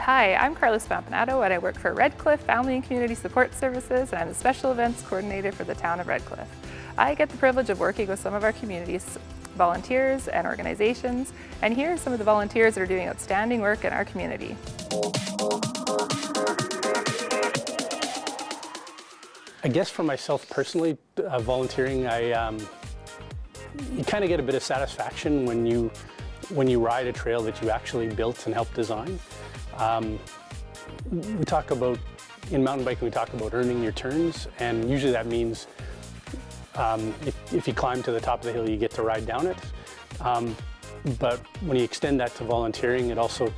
Hi, I'm Carlos Pampanato and I work for Redcliff Family and Community Support Services, and I'm the Special Events Coordinator for the town of Redcliff. I get the privilege of working with some of our community's volunteers and organizations, and here are some of the volunteers that are doing outstanding work in our community. I guess for myself personally, volunteering, you kind of get a bit of satisfaction when you ride a trail that you actually built and helped design. We talk about, in mountain biking, we talk about earning your turns, and usually that means if you climb to the top of the hill, you get to ride down it. But when you extend that to volunteering, it also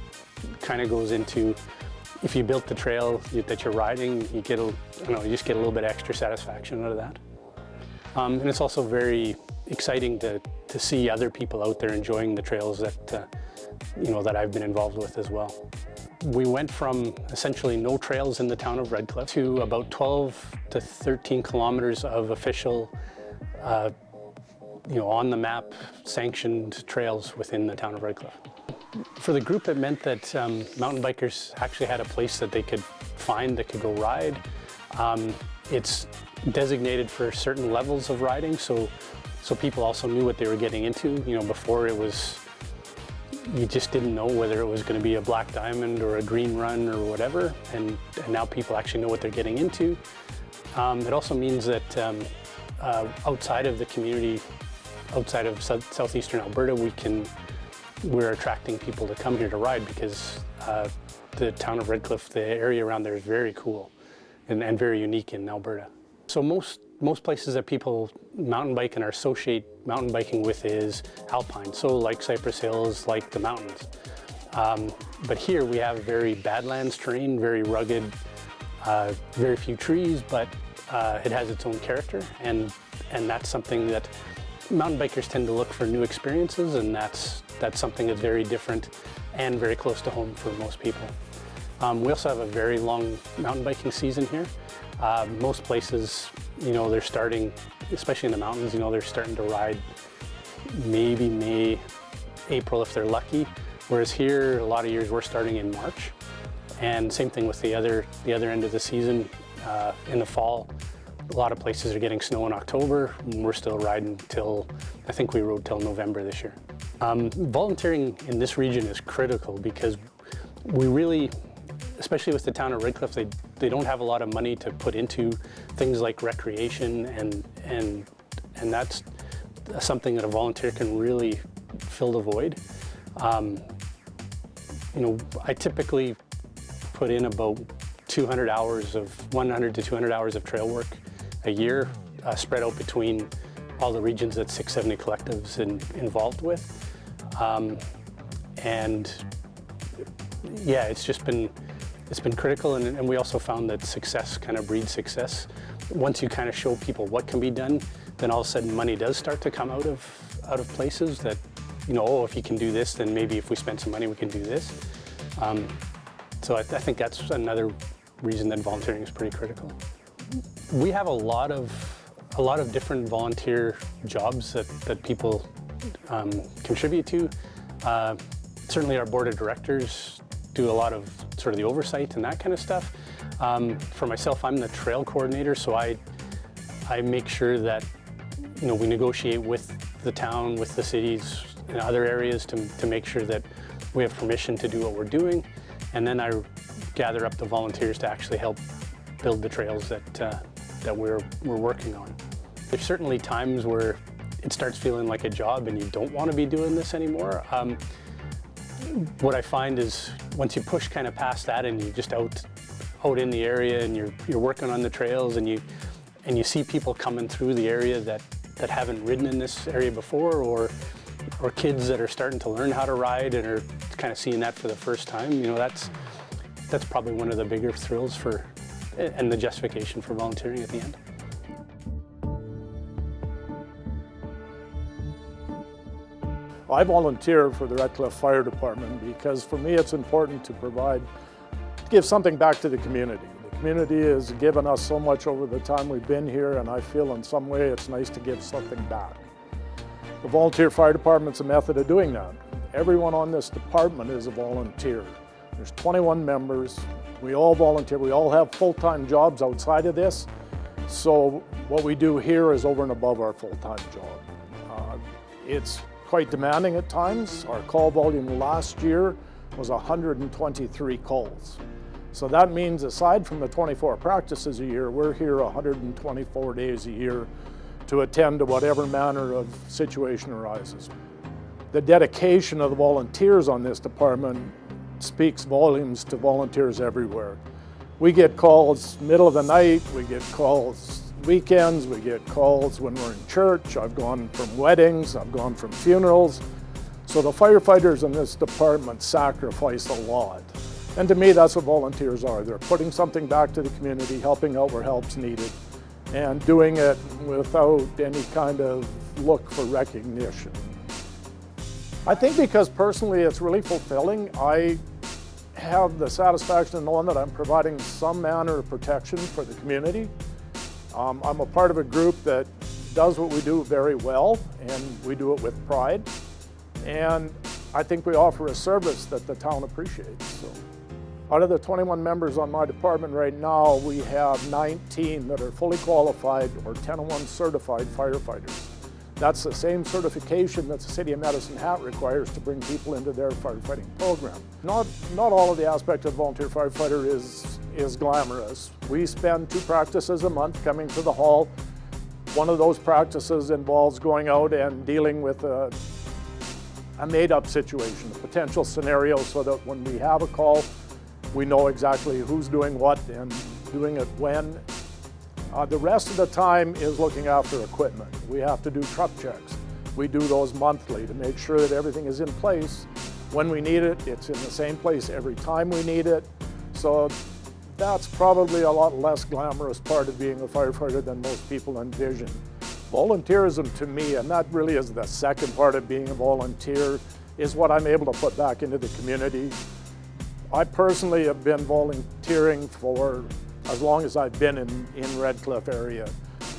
kind of goes into, if you built the trail that you're riding, you get you just get a little bit extra satisfaction out of that. And it's also very exciting to see other people out there enjoying the trails that that I've been involved with as well. We went from essentially no trails in the town of Redcliff to about 12 to 13 kilometers of official, on the map sanctioned trails within the town of Redcliff. For the group, it meant that mountain bikers actually had a place that they could find that could go ride. It's designated for certain levels of riding, so people also knew what they were getting into. Before it was, you just didn't know whether it was going to be a black diamond or a green run or whatever, and now people actually know what they're getting into. It also means that outside of the community, outside of southeastern Alberta, we're attracting people to come here to ride because the town of Redcliff, the area around there is very cool and very unique in Alberta. So most places that people mountain bike and associate mountain biking with is alpine, so like Cypress Hills, like the mountains. But here we have very badlands terrain, very rugged, very few trees, but it has its own character, and that's something that mountain bikers tend to look for, new experiences, and that's something that's very different and very close to home for most people. We also have a very long mountain biking season here. Most places, they're starting, especially in the mountains, they're starting to ride maybe May, April if they're lucky. Whereas here, a lot of years we're starting in March. And same thing with the other end of the season. In the fall, a lot of places are getting snow in October, and we're still riding till, I think we rode till November this year. Volunteering in this region is critical because we really, especially with the town of Redcliff, they don't have a lot of money to put into things like recreation, and that's something that a volunteer can really fill the void. I typically put in about 100 to 200 hours of trail work a year, spread out between all the regions that 670 Collective's involved with. And yeah, it's been critical, and we also found that success kind of breeds success. Once you kind of show people what can be done, then all of a sudden money does start to come out of places that, if you can do this, then maybe if we spend some money we can do this. So I think that's another reason that volunteering is pretty critical. We have a lot of different volunteer jobs that people contribute to. Certainly our board of directors do a lot of sort of the oversight and that kind of stuff. For myself, I'm the trail coordinator, so I make sure that we negotiate with the town, with the cities and other areas to make sure that we have permission to do what we're doing, and then I gather up the volunteers to actually help build the trails that we're working on. There's certainly times where it starts feeling like a job and you don't want to be doing this anymore. What I find is once you push kind of past that and you're just out in the area and you're working on the trails and you see people coming through the area that haven't ridden in this area before, or kids that are starting to learn how to ride and are kind of seeing that for the first time, that's probably one of the bigger thrills and the justification for volunteering at the end. I volunteer for the Redcliff Fire Department because for me it's important to give something back to the community. The community has given us so much over the time we've been here, and I feel in some way it's nice to give something back. The volunteer fire department's a method of doing that. Everyone on this department is a volunteer. There's 21 members. We all volunteer. We all have full-time jobs outside of this. So what we do here is over and above our full-time job. It's quite demanding at times. Our call volume last year was 123 calls. So that means aside from the 24 practices a year, we're here 124 days a year to attend to whatever manner of situation arises. The dedication of the volunteers on this department speaks volumes to volunteers everywhere. We get calls middle of the night, we get calls weekends, we get calls when we're in church. I've gone from weddings, I've gone from funerals. So the firefighters in this department sacrifice a lot. And to me, that's what volunteers are. They're putting something back to the community, helping out where help's needed, and doing it without any kind of look for recognition. I think because personally it's really fulfilling. I have the satisfaction of knowing that I'm providing some manner of protection for the community. I'm a part of a group that does what we do very well, and we do it with pride. And I think we offer a service that the town appreciates. So, out of the 21 members on my department right now, we have 19 that are fully qualified or 1001 certified firefighters. That's the same certification that the City of Medicine Hat requires to bring people into their firefighting program. Not all of the aspect of volunteer firefighter is glamorous. We spend 2 practices a month coming to the hall. One of those practices involves going out and dealing with a made-up situation, a potential scenario, so that when we have a call, we know exactly who's doing what and doing it when. The rest of the time is looking after equipment. We have to do truck checks. We do those monthly to make sure that everything is in place. When we need it, it's in the same place every time we need it. So that's probably a lot less glamorous part of being a firefighter than most people envision. Volunteerism to me, and that really is the second part of being a volunteer, is what I'm able to put back into the community. I personally have been volunteering for as long as I've been in Redcliff area.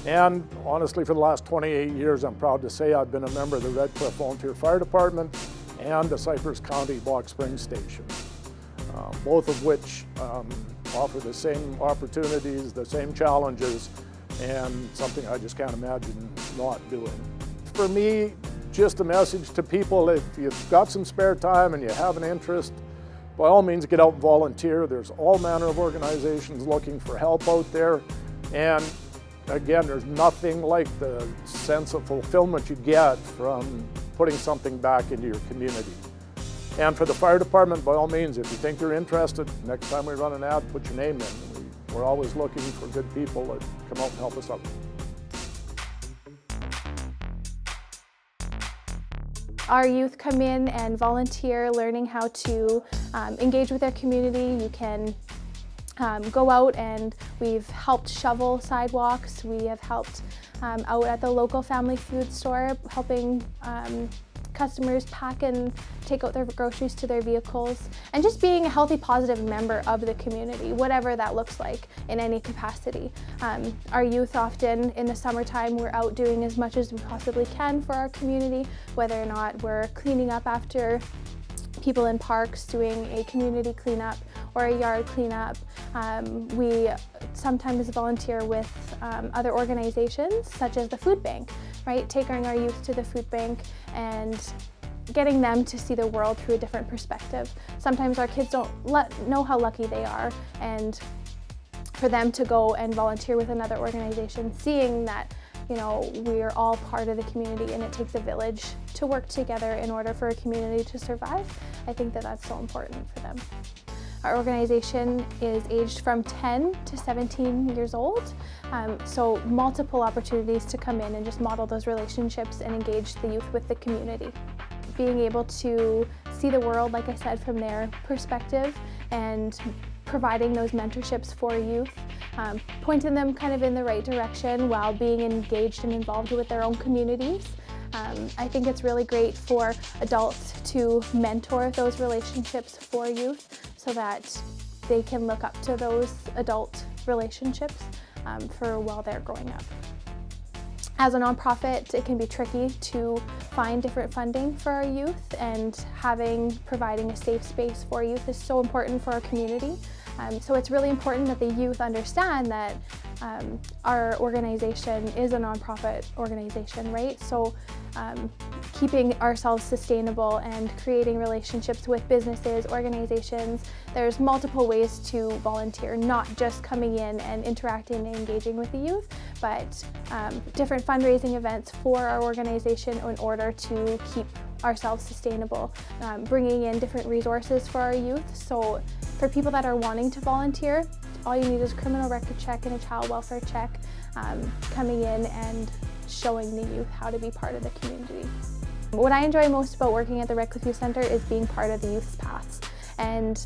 And honestly, for the last 28 years, I'm proud to say I've been a member of the Redcliff Volunteer Fire Department and the Cypress County Box Springs Station, both of which offer the same opportunities, the same challenges, and something I just can't imagine not doing. For me, just a message to people: if you've got some spare time and you have an interest, by all means get out and volunteer. There's all manner of organizations looking for help out there. And again, there's nothing like the sense of fulfillment you get from putting something back into your community. And for the fire department, by all means, if you think you're interested, next time we run an ad, put your name in. We're always looking for good people that come out and help us out. Our youth come in and volunteer, learning how to engage with their community. You can go out, and we've helped shovel sidewalks. We have helped out at the local family food store, helping customers pack and take out their groceries to their vehicles, and just being a healthy, positive member of the community, whatever that looks like in any capacity. Our youth often in the summertime, we're out doing as much as we possibly can for our community, whether or not we're cleaning up after people in parks, doing a community cleanup or a yard cleanup. We sometimes volunteer with other organizations such as the food bank, right? Taking our youth to the food bank and getting them to see the world through a different perspective. Sometimes our kids don't know how lucky they are, and for them to go and volunteer with another organization, seeing that, you know, we're all part of the community and it takes a village to work together in order for a community to survive. I think that that's so important for them. Our organization is aged from 10 to 17 years old, so multiple opportunities to come in and just model those relationships and engage the youth with the community. Being able to see the world, like I said, from their perspective, and providing those mentorships for youth, pointing them kind of in the right direction while being engaged and involved with their own communities. I think it's really great for adults to mentor those relationships for youth so that they can look up to those adult relationships for while they're growing up. As a nonprofit, it can be tricky to find different funding for our youth, and providing a safe space for youth is so important for our community. So it's really important that the youth understand that our organization is a nonprofit organization, right? So keeping ourselves sustainable and creating relationships with businesses, organizations, there's multiple ways to volunteer, not just coming in and interacting and engaging with the youth, but different fundraising events for our organization in order to keep ourselves sustainable, bringing in different resources for our youth. So for people that are wanting to volunteer, all you need is a criminal record check and a child welfare check, coming in and showing the youth how to be part of the community. What I enjoy most about working at the Redcliff Youth Centre is being part of the youth's paths and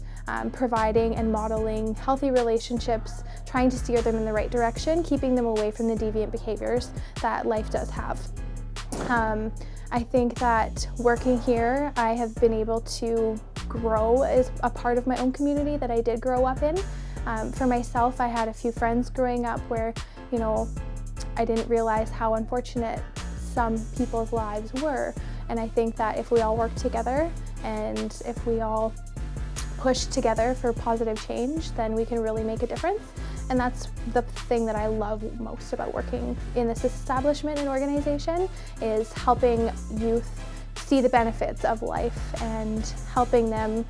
providing and modeling healthy relationships, trying to steer them in the right direction, keeping them away from the deviant behaviors that life does have. I think that working here, I have been able to grow as a part of my own community that I did grow up in. For myself, I had a few friends growing up where, you know, I didn't realize how unfortunate some people's lives were. And I think that if we all work together and if we all push together for positive change, then we can really make a difference. And that's the thing that I love most about working in this establishment and organization, is helping youth see the benefits of life and helping them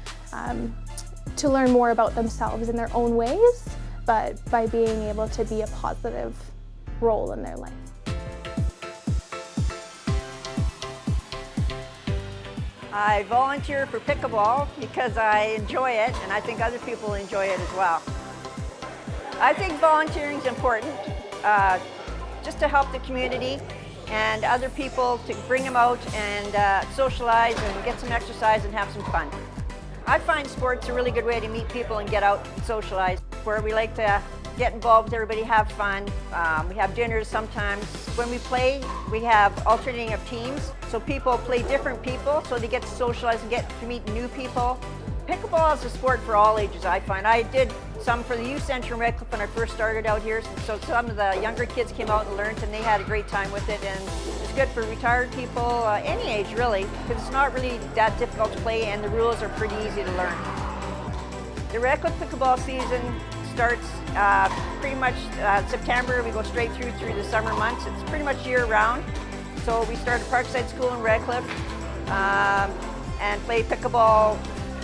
to learn more about themselves in their own ways, but by being able to be a positive role in their life. I volunteer for pickleball because I enjoy it, and I think other people enjoy it as well. I think volunteering is important, just to help the community and other people, to bring them out and socialize and get some exercise and have some fun. I find sports a really good way to meet people and get out and socialize, where we like to get involved with everybody, have fun. We have dinners sometimes. When we play, we have alternating of teams, so people play different people, so they get to socialize and get to meet new people. Pickleball is a sport for all ages, I find. I did some for the youth center in Redcliff when I first started out here, so some of the younger kids came out and learned, and they had a great time with it. And it's good for retired people, any age really, because it's not really that difficult to play, and the rules are pretty easy to learn. The Redcliff pickleball season starts pretty much September. We go straight through the summer months. It's pretty much year-round. So we start at Parkside School in Redcliff and play pickleball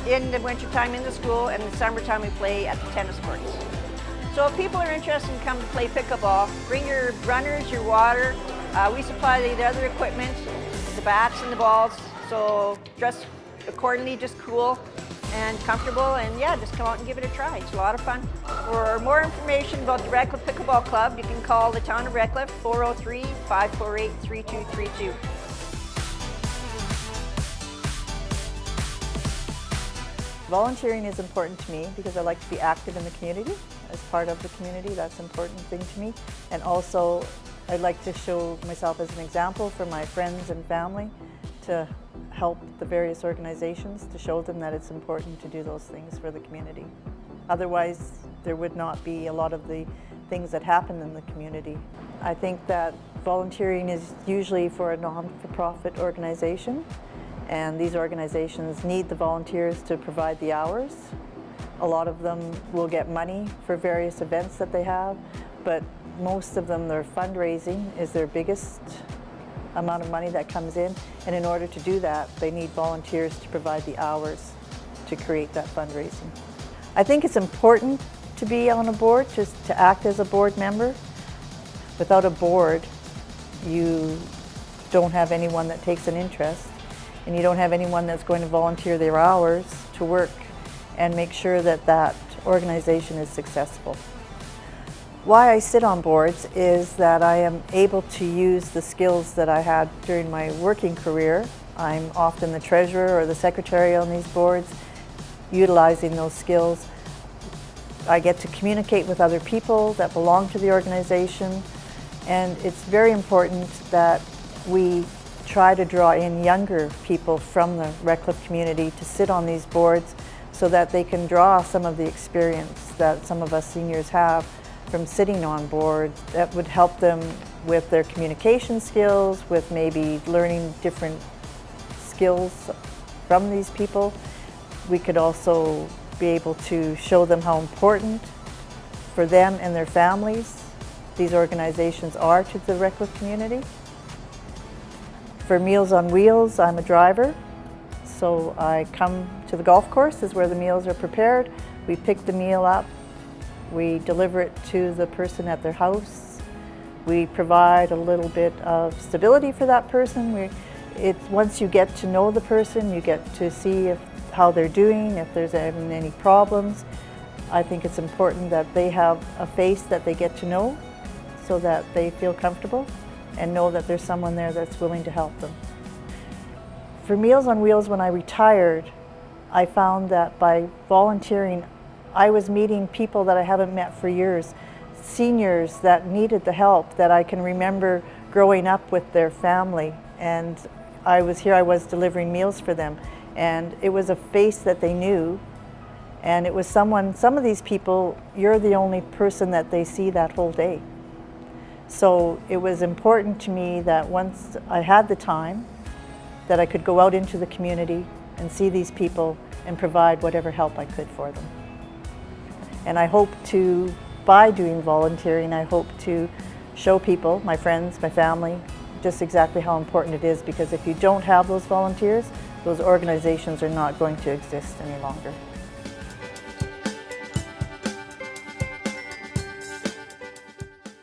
in the wintertime in the school, and in the summertime we play at the tennis courts. So if people are interested in coming to play pickleball, bring your runners, your water. We supply the other equipment, the bats and the balls. So dress accordingly, just cool and comfortable, and yeah, just come out and give it a try. It's a lot of fun. For more information about the Redcliff Pickleball Club, you can call the town of Redcliff, 403-548-3232. Volunteering is important to me because I like to be active in the community, as part of the community. That's an important thing to me. And also, I'd like to show myself as an example for my friends and family, to help the various organizations, to show them that it's important to do those things for the community. Otherwise, there would not be a lot of the things that happen in the community. I think that volunteering is usually for a non-for-profit organization, and these organizations need the volunteers to provide the hours. A lot of them will get money for various events that they have, but most of them, their fundraising is their biggest amount of money that comes in, and in order to do that, they need volunteers to provide the hours to create that fundraising. I think it's important to be on a board, just to act as a board member. Without a board, you don't have anyone that takes an interest, and you don't have anyone that's going to volunteer their hours to work and make sure that that organization is successful. Why I sit on boards is that I am able to use the skills that I had during my working career. I'm often the treasurer or the secretary on these boards, utilizing those skills. I get to communicate with other people that belong to the organization, and it's very important that we try to draw in younger people from the Redcliff community to sit on these boards so that they can draw some of the experience that some of us seniors have from sitting on boards that would help them with their communication skills, with maybe learning different skills from these people. We could also be able to show them how important for them and their families these organizations are to the Redcliff community. For Meals on Wheels, I'm a driver, so I come to the golf course is where the meals are prepared. We pick the meal up, we deliver it to the person at their house. We provide a little bit of stability for that person. Once you get to know the person, you get to see how they're doing, if there's any problems. I think it's important that they have a face that they get to know so that they feel comfortable and know that there's someone there that's willing to help them. For Meals on Wheels, when I retired, I found that by volunteering, I was meeting people that I haven't met for years, seniors that needed the help, that I can remember growing up with their family, and I was delivering meals for them, and it was a face that they knew, and it was some of these people, you're the only person that they see that whole day. So it was important to me that once I had the time, that I could go out into the community and see these people and provide whatever help I could for them. And I hope to, by doing volunteering, I hope to show people, my friends, my family, just exactly how important it is, because if you don't have those volunteers, those organizations are not going to exist any longer.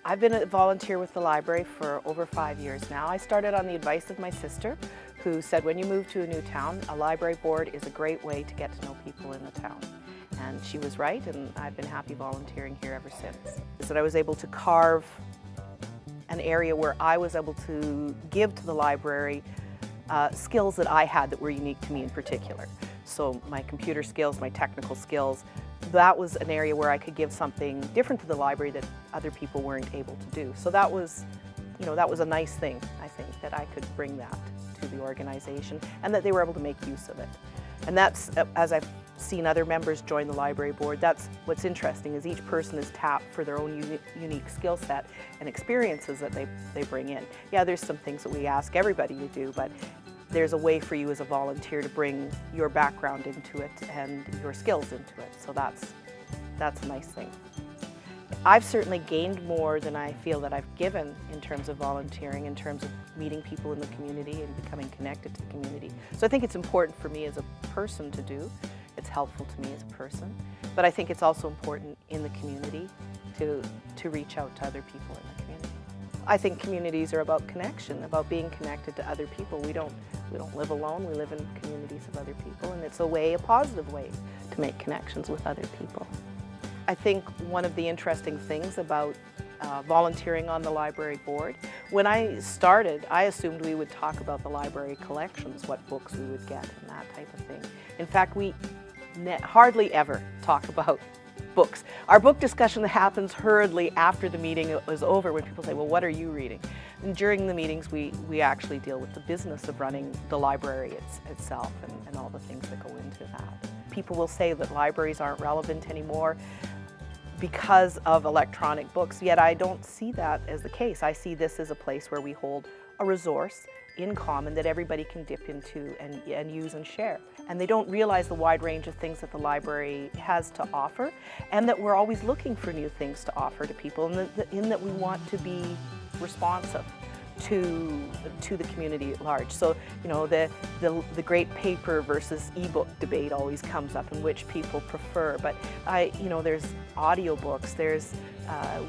I've been a volunteer with the library for over 5 years now. I started on the advice of my sister, who said when you move to a new town, a library board is a great way to get to know people in the town. And she was right, and I've been happy volunteering here ever since. Is that I was able to carve an area where I was able to give to the library skills that I had that were unique to me in particular. So my computer skills, my technical skills, that was an area where I could give something different to the library that other people weren't able to do. So that was, that was a nice thing, I think, that I could bring that to the organization and that they were able to make use of it. And that's, as I've seen other members join the library board, that's what's interesting, is each person is tapped for their own unique skill set and experiences that they bring in. Yeah, there's some things that we ask everybody to do, but there's a way for you as a volunteer to bring your background into it and your skills into it. So that's a nice thing. I've certainly gained more than I feel that I've given in terms of volunteering, in terms of meeting people in the community and becoming connected to the community. So I think it's important for me as a person to do. It's helpful to me as a person. But I think it's also important in the community to reach out to other people in the community. I think communities are about connection, about being connected to other people. We don't live alone, we live in communities of other people, and it's a positive way to make connections with other people. I think one of the interesting things about volunteering on the library board, when I started, I assumed we would talk about the library collections, what books we would get and that type of thing. In fact, we hardly ever talk about books. Our book discussion happens hurriedly after the meeting is over, when people say, well, what are you reading? And during the meetings, we actually deal with the business of running the library itself and all the things that go into that. People will say that libraries aren't relevant anymore because of electronic books, yet I don't see that as the case. I see this as a place where we hold a resource in common that everybody can dip into and use and share. And they don't realize the wide range of things that the library has to offer, and that we're always looking for new things to offer to people, and in that we want to be responsive to the community at large. So, the great paper versus ebook debate always comes up, and which people prefer. But there's audiobooks,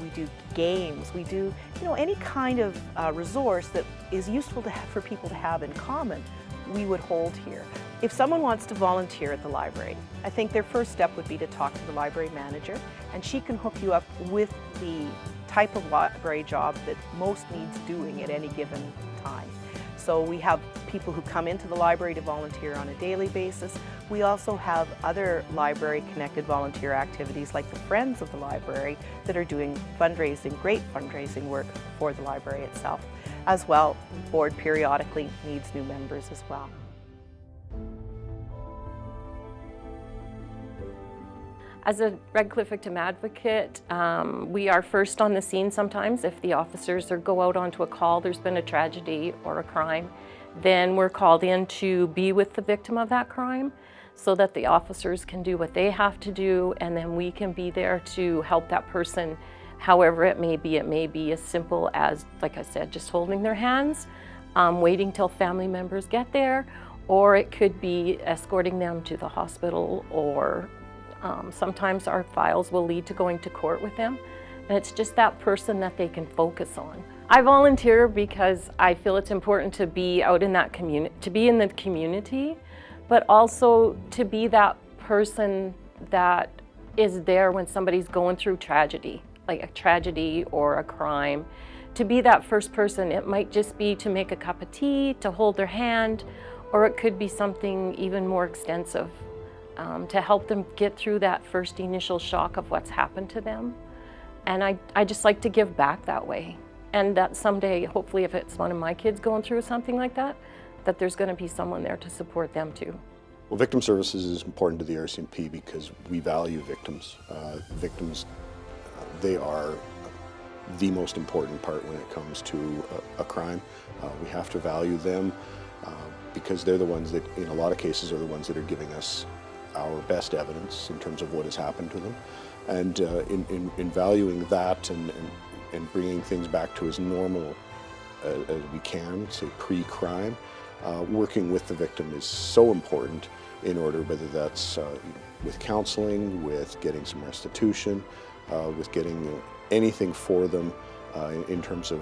we do games, we do any kind of resource that is useful for people to have in common, we would hold here. If someone wants to volunteer at the library, I think their first step would be to talk to the library manager, and she can hook you up with the type of library job that most needs doing at any given time. So we have people who come into the library to volunteer on a daily basis. We also have other library-connected volunteer activities like the Friends of the Library that are doing fundraising, great fundraising work for the library itself. As well, the board periodically needs new members as well. As a Redcliff victim advocate, we are first on the scene sometimes. If the officers go out onto a call, there's been a tragedy or a crime, then we're called in to be with the victim of that crime so that the officers can do what they have to do, and then we can be there to help that person however it may be. It may be as simple as, like I said, just holding their hands, waiting till family members get there, or it could be escorting them to the hospital, or sometimes our files will lead to going to court with them, and it's just that person that they can focus on. I volunteer because I feel it's important to be out in that community, to be in the community, but also to be that person that is there when somebody's going through tragedy, like a tragedy or a crime. To be that first person, it might just be to make a cup of tea, to hold their hand, or it could be something even more extensive. To help them get through that first initial shock of what's happened to them. And I just like to give back that way. And that someday, hopefully if it's one of my kids going through something like that, that there's going to be someone there to support them too. Well, victim services is important to the RCMP because we value victims. They are the most important part when it comes to a crime. We have to value them because they're the ones that, in a lot of cases, are the ones that are giving us our best evidence in terms of what has happened to them. And in valuing that and bringing things back to as normal as we can, say pre-crime, working with the victim is so important in order, whether that's with counseling, with getting some restitution, with getting anything for them in terms of,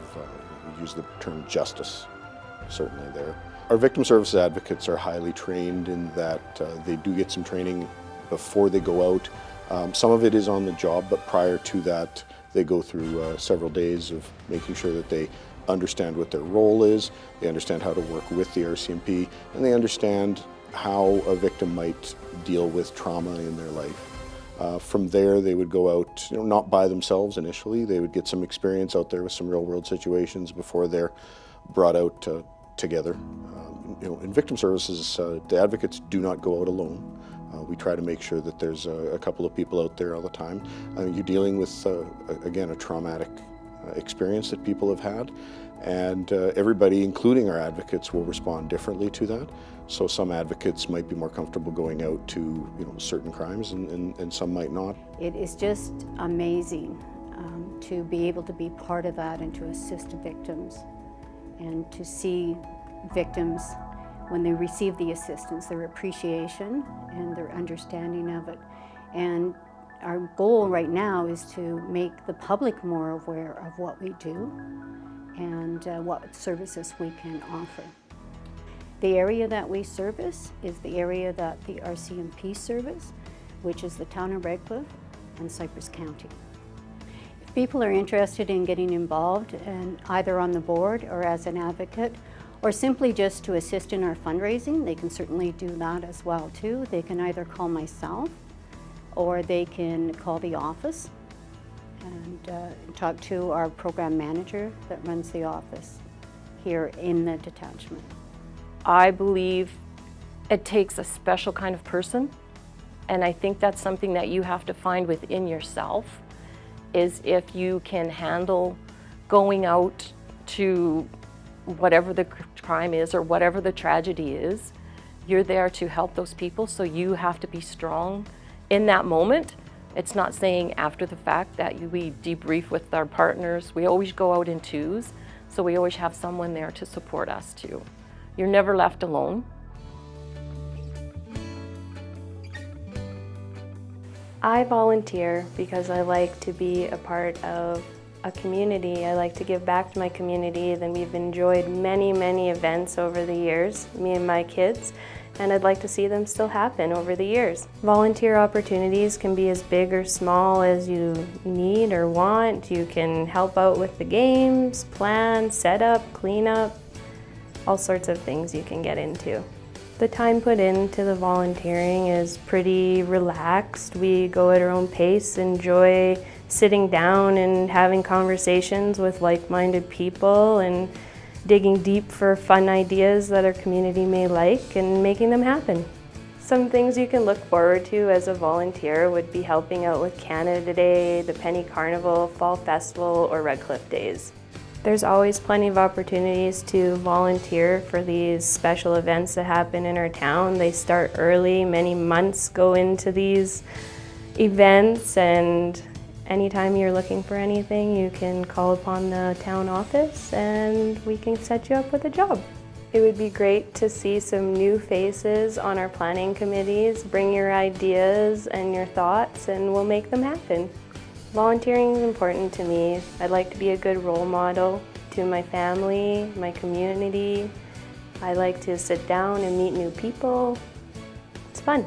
we use the term justice, certainly there. Our victim services advocates are highly trained in that they do get some training before they go out. Some of it is on the job, but prior to that, they go through several days of making sure that they understand what their role is, they understand how to work with the RCMP, and they understand how a victim might deal with trauma in their life. From there, they would go out, not by themselves initially. They would get some experience out there with some real-world situations before they're brought out together. In victim services, the advocates do not go out alone. We try to make sure that there's a couple of people out there all the time. You're dealing with, again, a traumatic experience that people have had, and everybody, including our advocates, will respond differently to that. So some advocates might be more comfortable going out to certain crimes, and some might not. It is just amazing to be able to be part of that and to assist victims, and to see victims, when they receive the assistance, their appreciation and their understanding of it. And our goal right now is to make the public more aware of what we do and what services we can offer. The area that we service is the area that the RCMP service, which is the town of Redcliff and Cypress County. If people are interested in getting involved, and either on the board or as an advocate, or simply just to assist in our fundraising, they can certainly do that as well too. They can either call myself or they can call the office and talk to our program manager that runs the office here in the detachment. I believe it takes a special kind of person, and I think that's something that you have to find within yourself, is if you can handle going out to whatever the crime is or whatever the tragedy is. You're there to help those people, so you have to be strong in that moment. It's not saying after the fact that we debrief with our partners. We always go out in twos, so we always have someone there to support us too. You're never left alone. I volunteer because I like to be a part of a community. I like to give back to my community. Then we've enjoyed many, many events over the years, me and my kids, and I'd like to see them still happen over the years. Volunteer opportunities can be as big or small as you need or want. You can help out with the games, plan, set up, clean up, all sorts of things you can get into. The time put into the volunteering is pretty relaxed. We go at our own pace, enjoy sitting down and having conversations with like-minded people and digging deep for fun ideas that our community may like and making them happen. Some things you can look forward to as a volunteer would be helping out with Canada Day, the Penny Carnival, Fall Festival, or Redcliff Days. There's always plenty of opportunities to volunteer for these special events that happen in our town. They start early, many months go into these events, and anytime you're looking for anything, you can call upon the town office and we can set you up with a job. It would be great to see some new faces on our planning committees. Bring your ideas and your thoughts and we'll make them happen. Volunteering is important to me. I'd like to be a good role model to my family, my community. I like to sit down and meet new people. It's fun.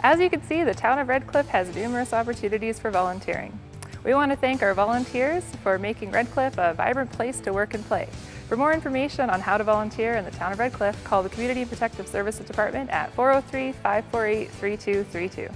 As you can see, the town of Redcliff has numerous opportunities for volunteering. We want to thank our volunteers for making Redcliff a vibrant place to work and play. For more information on how to volunteer in the town of Redcliff, call the Community Protective Services Department at 403-548-3232.